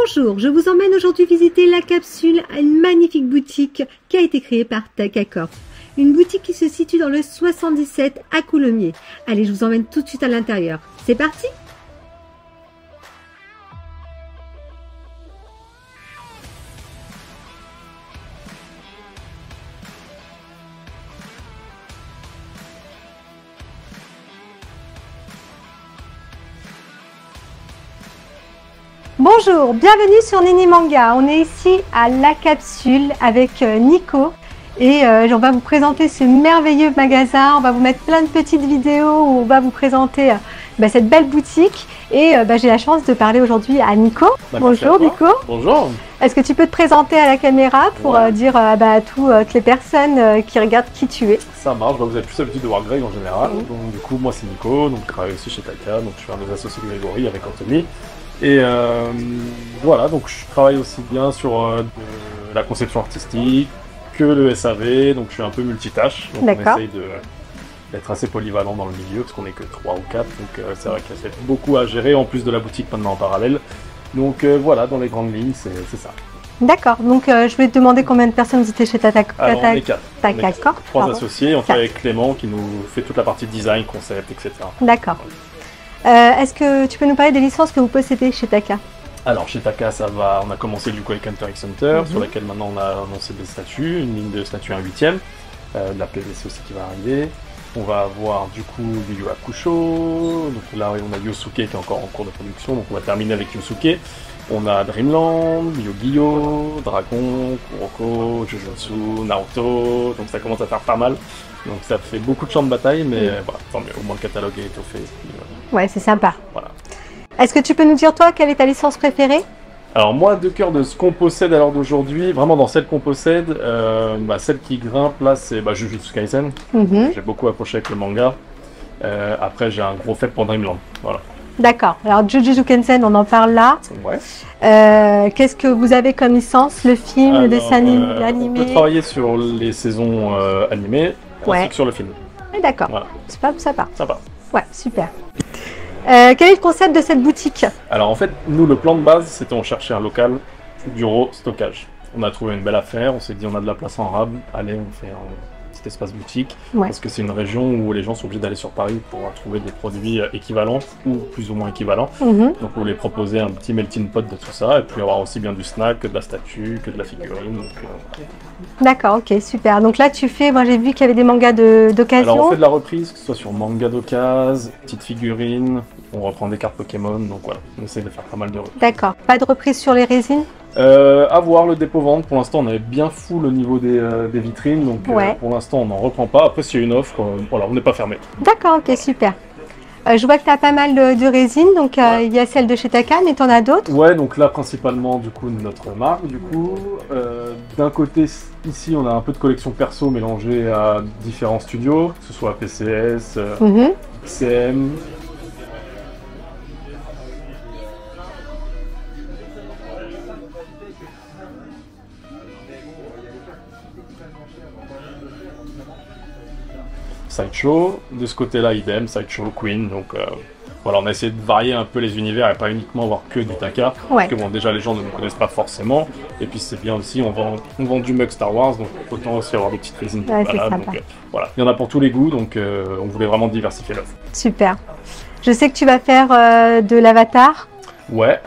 Bonjour, je vous emmène aujourd'hui visiter la capsule, une magnifique boutique qui a été créée par Takacorp. Une boutique qui se situe dans le 77 à Coulommiers. Allez, je vous emmène tout de suite à l'intérieur. C'est parti! Bonjour, bienvenue sur Nini Manga. On est ici à la capsule avec Nico et on va vous présenter ce merveilleux magasin. On va vous mettre plein de petites vidéos où on va vous présenter cette belle boutique et j'ai la chance de parler aujourd'hui à Nico. Bonjour Nico. Bonjour. Est-ce que tu peux te présenter à la caméra pour dire à toutes les personnes qui regardent qui tu es? Ça marche, vous avez plus l'habitude de voir Greg en général. Donc du coup moi c'est Nico, donc je travaille aussi chez Taka, donc je suis un des associés de Grégory avec Anthony. Et voilà, donc je travaille aussi bien sur la conception artistique que le SAV, donc je suis un peu multitâche. Donc on essaye d'être assez polyvalent dans le milieu, parce qu'on n'est que 3 ou 4, donc c'est vrai qu'il y a beaucoup à gérer, en plus de la boutique maintenant en parallèle. Donc voilà, dans les grandes lignes, c'est ça. D'accord, donc je vais te demander combien de personnes vous étiez chez Takacorp. Alors on est 4. Takacorp. 3 associés, on travaille avec Clément qui nous fait toute la partie design, concept, etc. D'accord. Est-ce que tu peux nous parler des licences que vous possédez chez Taka? Alors chez Taka, ça va, on a commencé du coup avec Hunter x Hunter, sur laquelle maintenant on a annoncé des statues, une ligne de statues 1/8, de la PVC aussi qui va arriver. On va avoir du coup Yu Yu Hakusho, donc là on a Yosuke qui est encore en cours de production, donc on va terminer avec Yosuke. On a Dreamland, Yu-Gi-Oh, Dragon, Kuroko, Jujutsu, Naruto, donc ça commence à faire pas mal. Donc ça fait beaucoup de champs de bataille, mais voilà, tant mieux, au moins le catalogue est étoffé. Ouais, c'est sympa. Voilà. Est-ce que tu peux nous dire toi, quelle est ta licence préférée? Alors moi, de cœur de ce qu'on possède à l'heure d'aujourd'hui, vraiment dans celle qu'on possède, celle qui grimpe là, c'est Jujutsu Kaisen. J'ai beaucoup accroché avec le manga. Après, j'ai un gros faible pour Dreamland. Voilà. D'accord. Alors Jujutsu Kaisen, on en parle là. Ouais. Qu'est-ce que vous avez comme licence? Le film, le dessin animé? On peut travailler sur les saisons animées, ainsi que sur le film. D'accord. Voilà. C'est pas sympa. Sympa. Ouais, super. Quel est le concept de cette boutique? Alors en fait, nous, le plan de base, c'était on cherchait un local, bureau, stockage. On a trouvé une belle affaire, on s'est dit on a de la place en rab, allez, on fait un petit espace boutique, parce que c'est une région où les gens sont obligés d'aller sur Paris pour trouver des produits équivalents ou plus ou moins équivalents. Donc on voulait proposer un petit melting pot de tout ça, et puis avoir aussi bien du snack que de la statue, que de la figurine. D'accord, ok, super. Donc là tu fais, moi j'ai vu qu'il y avait des mangas d'occasion. Alors on fait de la reprise, que ce soit sur manga d'occasion, petites figurines, on reprend des cartes Pokémon, donc voilà, on essaie de faire pas mal de reprises. D'accord, pas de reprise sur les résines? À voir le dépôt-vente, pour l'instant on avait bien full au niveau des vitrines, donc pour l'instant on n'en reprend pas. Après s'il y a une offre, voilà, on n'est pas fermé. D'accord, ok, super. Je vois que tu as pas mal de résines, donc il y a celle de chez Taka, mais tu en as d'autres? Ouais, donc là principalement du coup notre marque, du coup. D'un côté ici on a un peu de collection perso mélangée à différents studios, que ce soit PCS, CM. Sideshow, de ce côté-là idem, Sideshow, Queen, donc voilà, on a essayé de varier un peu les univers et pas uniquement avoir que du Taka, parce que bon, déjà les gens ne nous connaissent pas forcément, et puis c'est bien aussi, on vend du mug Star Wars, donc autant aussi avoir des petites résines balades, donc voilà, il y en a pour tous les goûts, donc on voulait vraiment diversifier l'offre. Super. Je sais que tu vas faire de l'avatar. Ouais.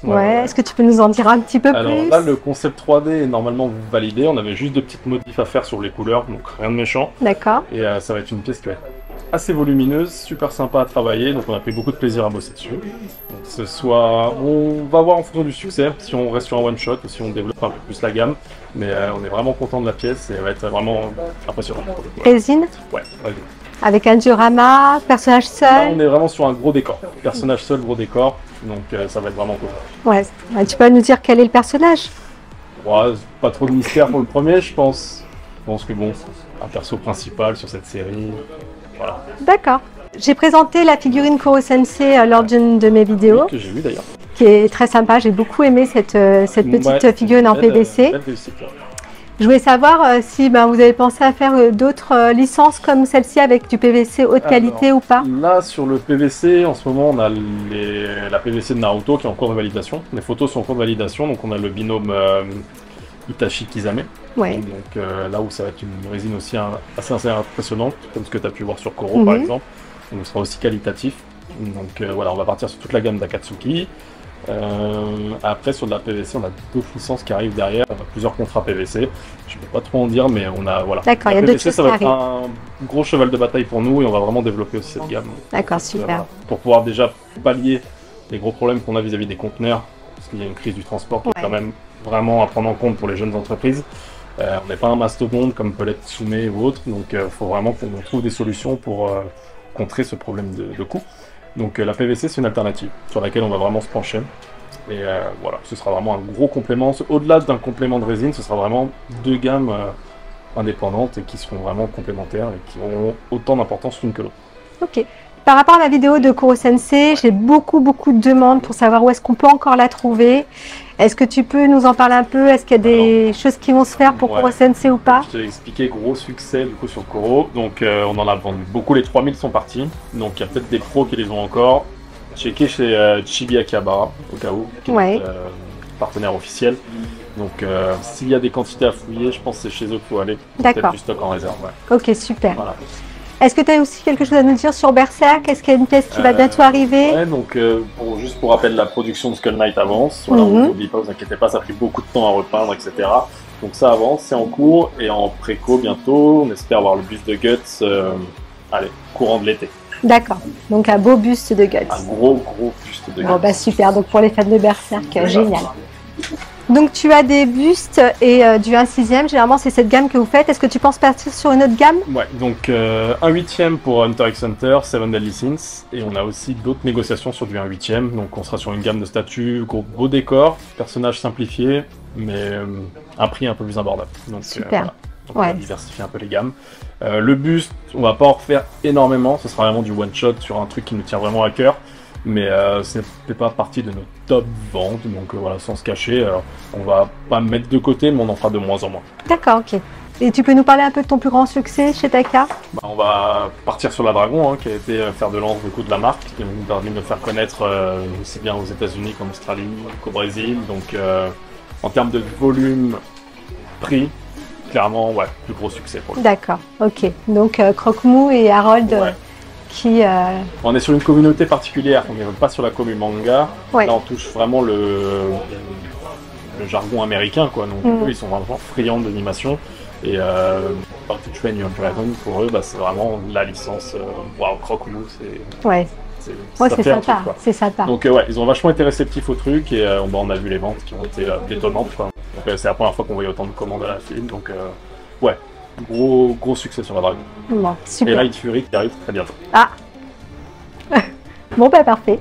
Est-ce que tu peux nous en dire un petit peu plus? Alors là, le concept 3D est normalement validé. On avait juste de petites modifs à faire sur les couleurs, donc rien de méchant. D'accord. Et ça va être une pièce qui va être assez volumineuse, super sympa à travailler. Donc on a pris beaucoup de plaisir à bosser dessus. Donc, on va voir en fonction du succès, si on reste sur un one shot ou si on développe un peu plus la gamme. Mais on est vraiment content de la pièce et elle va être vraiment impressionnante. Résine? Ouais, vas-y. Avec un diorama, personnage seul? Là, on est vraiment sur un gros décor. Personnage seul, gros décor. Donc ça va être vraiment cool. Ouais, tu peux nous dire quel est le personnage? Ouais, pas trop de mystère pour le premier, je pense. Je pense que bon, un perso principal sur cette série. Voilà. D'accord. J'ai présenté la figurine Koro Sensei lors d'une de mes vidéos. Que j'ai vu d'ailleurs. Qui est très sympa, j'ai beaucoup aimé cette petite figurine en PVC. Je voulais savoir si vous avez pensé à faire d'autres licences comme celle-ci avec du PVC haute qualité ou pas. Là, sur le PVC, en ce moment, on a la PVC de Naruto qui est en cours de validation. Les photos sont en cours de validation, donc on a le binôme Hitachi Kizame. Ouais. Donc là où ça va être une résine aussi assez impressionnante, comme ce que tu as pu voir sur Koro par exemple. Donc ce sera aussi qualitatif. Donc voilà, on va partir sur toute la gamme d'Akatsuki. Après sur de la PVC, on a d'autres licences qui arrivent derrière, on a plusieurs contrats PVC. Je ne peux pas trop en dire, mais on a voilà. D'accord, il y a d'autres choses ça va être un gros cheval de bataille pour nous et on va vraiment développer aussi cette gamme. D'accord, super. Voilà, pour pouvoir déjà pallier les gros problèmes qu'on a vis-à-vis des conteneurs, parce qu'il y a une crise du transport qui est quand même vraiment à prendre en compte pour les jeunes entreprises. On n'est pas un mastodonte comme peut l'être Tsume ou autre, donc il faut vraiment qu'on trouve des solutions pour contrer ce problème de coût. Donc la PVC c'est une alternative sur laquelle on va vraiment se pencher. Et voilà, ce sera vraiment un gros complément. Au-delà d'un complément de résine, ce sera vraiment deux gammes indépendantes et qui seront vraiment complémentaires et qui auront autant d'importance l'une que l'autre. Ok. Par rapport à la vidéo de Koro Sensei, j'ai beaucoup de demandes pour savoir où est-ce qu'on peut encore la trouver. Est-ce que tu peux nous en parler un peu? Est-ce qu'il y a des choses qui vont se faire pour Koro Sensei ou pas? Je t'ai expliqué, gros succès du coup sur Koro. Donc on en a vendu beaucoup, les 3000 sont partis. Donc il y a peut-être des pros qui les ont encore. Checker chez Chibi Akihabara au cas où, qui est notre partenaire officiel. Donc s'il y a des quantités à fouiller, je pense que c'est chez eux qu'il faut aller. Peut-être du stock en réserve. Ouais. Ok, super. Voilà. Est-ce que tu as aussi quelque chose à nous dire sur Berserk? Est-ce qu'il y a une pièce qui va bientôt arriver? Ouais, donc juste pour rappel, la production de Skull Knight avance. Voilà, on n'oublie pas, vous inquiétez pas, ça a pris beaucoup de temps à repeindre, etc. Donc ça avance, c'est en cours et en préco bientôt. On espère avoir le buste de Guts, allez, courant de l'été. D'accord, donc un beau buste de Guts. Un gros buste de Guts. Bon bah super, donc pour les fans de Berserk, génial. Donc tu as des bustes et du 1/6e, généralement c'est cette gamme que vous faites. Est-ce que tu penses partir sur une autre gamme? Ouais, donc 1/8e pour Hunter x Hunter, Seven Deadly Sins, et on a aussi d'autres négociations sur du 1/8e, donc on sera sur une gamme de statues, beau décor, personnages simplifiés, mais un prix un peu plus abordable. Donc, super. Donc on va diversifier un peu les gammes. Le buste, on va pas en refaire énormément, ce sera vraiment du one-shot sur un truc qui nous tient vraiment à cœur. Mais ce n'est pas partie de nos top ventes, donc voilà, sans se cacher, on va pas mettre de côté, mais on en fera de moins en moins. D'accord, ok. Et tu peux nous parler un peu de ton plus grand succès chez Taka? On va partir sur la Dragon, qui a été fer de lance beaucoup de la marque, qui nous permis de me faire connaître aussi bien aux États-Unis qu'en Australie, qu'au Brésil. Donc en termes de volume, prix, clairement, ouais, plus gros succès pour lui. D'accord, ok. Donc Croque-Mou et Harold. Ouais. On est sur une communauté particulière, on n'est pas sur la commu manga. Ouais. Là on touche vraiment le jargon américain, quoi. Donc eux ils sont vraiment friands d'animation. Et How to Train Your Dragon, pour eux, c'est vraiment la licence. Waouh, Croque-Mou, c'est. Ouais. C'est sympa. C'est sympa. Donc ouais, ils ont vachement été réceptifs au truc et on a vu les ventes qui ont été étonnantes, quoi. Donc c'est la première fois qu'on voyait autant de commandes à la file. Donc ouais. Gros succès sur la Dragon. Bon, super. Et Light Fury qui arrive très bientôt. Ah. Bon bah parfait.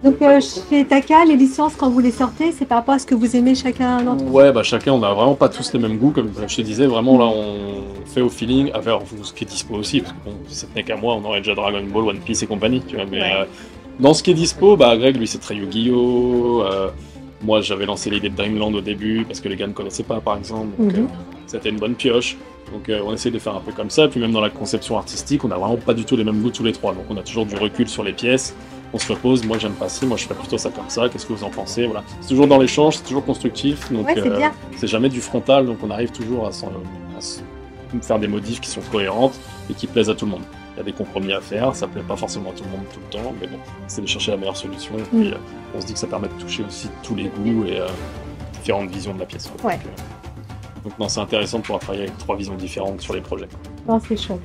Donc chez Taka, les licences quand vous les sortez, c'est par rapport à ce que vous aimez chacun d'entre vous? Ouais, chacun, on n'a vraiment pas tous les mêmes goûts, comme je te disais, vraiment là on fait au feeling, à faire ce qui est dispo aussi, parce que bon, si ça tenait qu'à moi, on aurait déjà Dragon Ball, One Piece et compagnie, tu vois, mais dans ce qui est dispo, Greg lui c'est très Yu-Gi-Oh! Moi j'avais lancé l'idée de Dreamland au début, parce que les gars ne connaissaient pas par exemple, donc c'était une bonne pioche. Donc on essaie de faire un peu comme ça, puis même dans la conception artistique, on n'a vraiment pas du tout les mêmes goûts tous les trois, donc on a toujours du recul sur les pièces, on se repose, moi j'aime pas ci, moi je ferais plutôt ça comme ça, qu'est-ce que vous en pensez, voilà. C'est toujours dans l'échange, c'est toujours constructif, donc c'est jamais du frontal, donc on arrive toujours à faire des modifs qui sont cohérentes et qui plaisent à tout le monde. Il y a des compromis à faire, ça plaît pas forcément à tout le monde tout le temps, mais bon, c'est de chercher la meilleure solution, et puis on se dit que ça permet de toucher aussi tous les goûts et différentes visions de la pièce. Ouais. Donc non, c'est intéressant de pouvoir travailler avec 3 visions différentes sur les projets. Non, c'est chaud.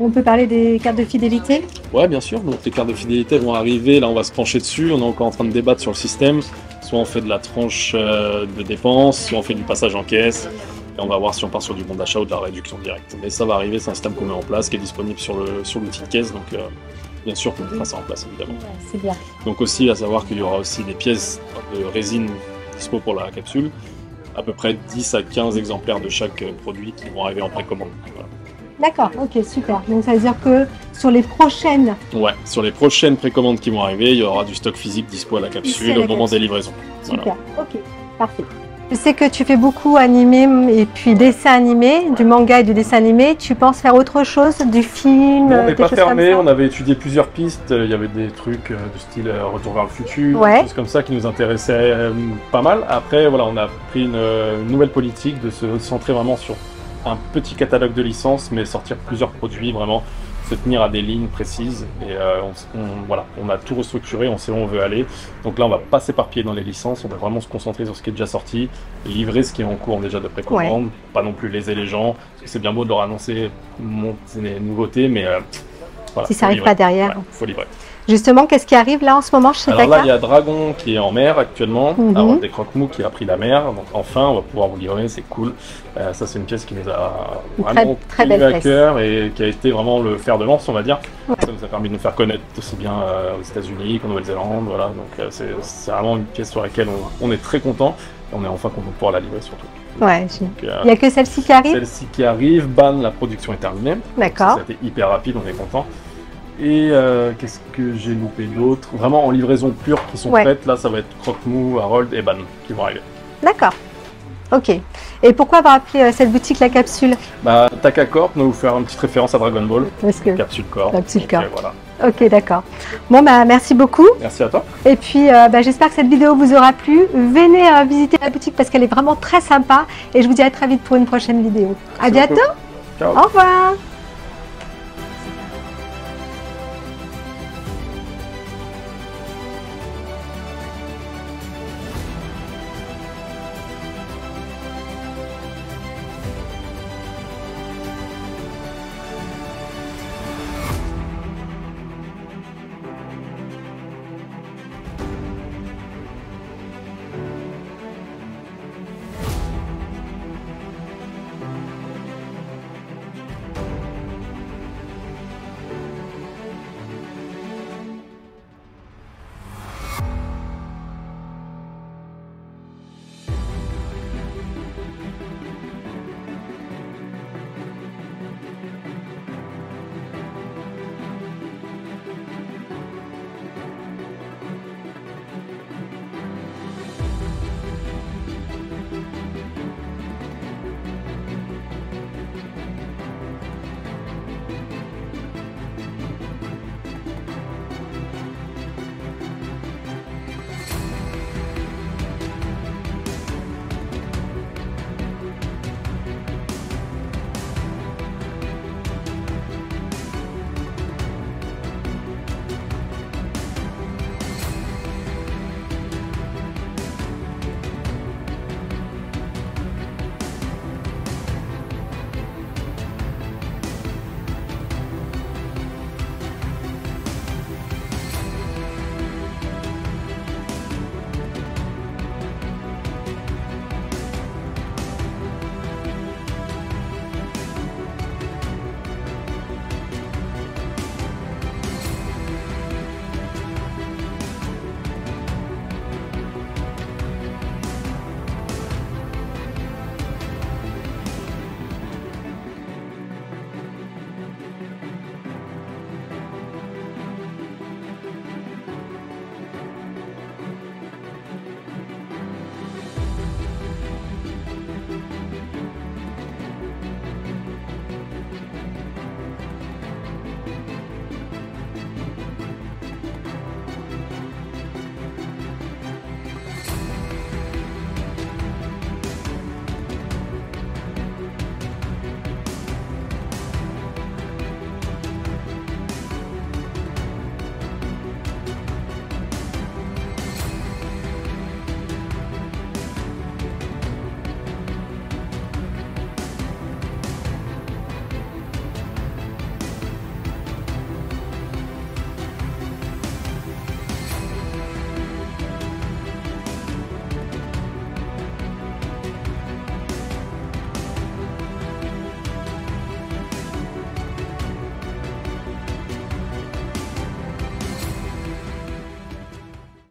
On peut parler des cartes de fidélité? Ouais, bien sûr. Donc les cartes de fidélité vont arriver. Là, on va se pencher dessus. On est encore en train de débattre sur le système. Soit on fait de la tranche de dépenses, soit on fait du passage en caisse. Et on va voir si on part sur du bon d'achat ou de la réduction directe. Mais ça va arriver. C'est un système qu'on met en place, qui est disponible sur l'outil de caisse. Donc bien sûr qu'on mettra ça en place, évidemment. Ouais, c'est bien. Donc aussi, à savoir qu'il y aura aussi des pièces de résine dispo pour la capsule. À peu près 10 à 15 exemplaires de chaque produit qui vont arriver en précommande. Voilà. D'accord, ok, super. Donc ça veut dire que sur les prochaines... Ouais, sur les prochaines précommandes qui vont arriver, il y aura du stock physique dispo à la capsule au moment des livraisons. Super, ok, parfait. Je sais que tu fais beaucoup animé et puis dessin animé, du manga et du dessin animé. Tu penses faire autre chose, du film, On n'est des pas choses fermé, comme ça? on avait étudié plusieurs pistes. Il y avait des trucs du style Retour vers le futur, Ouais. des choses comme ça qui nous intéressaient pas mal. Après, voilà, on a pris une nouvelle politique de se centrer vraiment sur un petit catalogue de licences, mais sortir plusieurs produits, vraiment se tenir à des lignes précises. Et voilà, on a tout restructuré, on sait où on veut aller. Donc là, on va pas s'éparpiller dans les licences, on va vraiment se concentrer sur ce qui est déjà sorti et livrer ce qui est en cours déjà de précommande, pas non plus léser les gens, parce que c'est bien beau de leur annoncer les nouveautés, mais voilà, Si ça arrive pas derrière. Ouais, faut livrer. Justement, qu'est-ce qui arrive là en ce moment chez Alors Taka? là, il y a Dragon qui est en mer actuellement, Mhm. alors des croque-mous qui a pris la mer, donc enfin on va pouvoir vous livrer, c'est cool. Ça c'est une pièce qui nous a vraiment très tenu belle à pièce. cœur et qui a été vraiment le fer de lance, on va dire. Ouais. Ça nous a permis de nous faire connaître aussi bien aux États-Unis qu'en Nouvelle-Zélande, voilà. Donc c'est vraiment une pièce sur laquelle on est très content et on est enfin content de pouvoir la livrer surtout. Ouais, Donc, il n'y a que celle-ci qui arrive? celle-ci qui arrive, Ban, la production est terminée. D'accord. Ça a été hyper rapide, on est content. Et qu'est-ce que j'ai loupé d'autre? Vraiment en livraison pure qui sont Ouais. prêtes, là ça va être Croque-Mou, Harold et Ban qui vont arriver. D'accord. Ok. Et pourquoi avoir appelé cette boutique La Capsule? Bah, Taka Corp, nous vous faire une petite référence à Dragon Ball, Parce que... Capsule Corp. Capsule Donc, Corp. voilà. Ok, d'accord. Bon, bah, merci beaucoup. Merci à toi. Et puis, j'espère que cette vidéo vous aura plu. Venez visiter la boutique parce qu'elle est vraiment très sympa. Et je vous dis à très vite pour une prochaine vidéo. À Merci bientôt. beaucoup. Ciao. Au revoir.